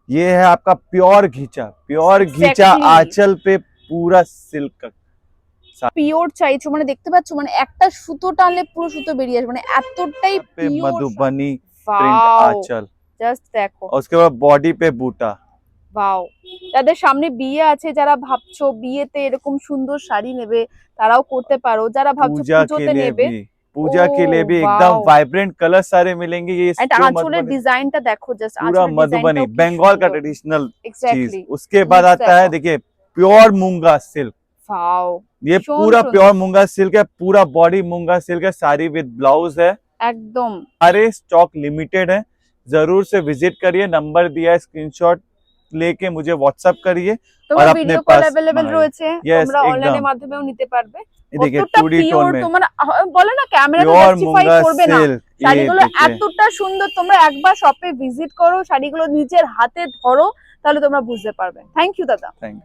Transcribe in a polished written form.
ये है आपका प्योर घिचा Exactly. आंचल पे पूरा सिल्क का পিওর চাইছো মানে দেখতে পাচ্ছ মানে একটা সুতো টানলে পুরো সুতো বেরিয়ে আসবে মানে এতটাই पे পিওর। मधुबनी प्रिंट ওয়াও, आंचल জাস্ট দেখো। और उसके बाद बॉडी पे बूटा। ওয়াও, যাদের সামনে বিয়ে আছে, যারা ভাবছো বিয়েতে এরকম সুন্দর শাড়ি নেবে, তারাও করতে পারো। যারা ভাবছো पूजा के পুজোতে लिए নেবে, भी ও पूजा के लिए भी एकदम ওয়াও। वाइब्रेंट कलर सारे मिलेंगे। ये এটা प्योर আঁচলের मधुबनी, ডিজাইনটা দেখো, জাস্ট पूरा আঁচলের मधुबनी ডিজাইনটাও কি बंगाल का সুন্দর। ट्रेडिशनल चीज। এক্স্যাক্টলি। उसके बाद লুকস आता है দেখো। देखिए प्योर मूंगा सिल्क। ওয়াও, ये ভীষণ पूरा সুন্দর। प्योर मूंगा सिल्क है, पूरा बॉडी मूंगा सिल्क है, साड़ी विद ब्लाउज है। একদম। सारे स्टॉक लिमिटेड है, जरूर से विजिट करिए। नंबर दिया है, स्क्रीनशॉट लेके मुझे व्हाट्सएप करिए और তোমার अपने ভিডিও কল पास অ্যাভেলেবেল मंगाइए। রয়েছে, यस তোমরা অনলাইনের एकदम। মাধ্যমেও নিতে পারবে। ये देखिए কতটা 2D পিওর टोन में তোমার বলে না, ক্যামেরা তো प्योर জাস্টিফাই मूंगा করবে না। सिल्क, ये শাড়িগুলো देखिए এতটা সুন্দর, তোমরা একবার শপে ভিজিট করো, শাড়িগুলো নিজের হাতে ধরো, তাহলে তোমরা বুঝতে পারবে। থ্যাংক ইউ দাদা। थैंक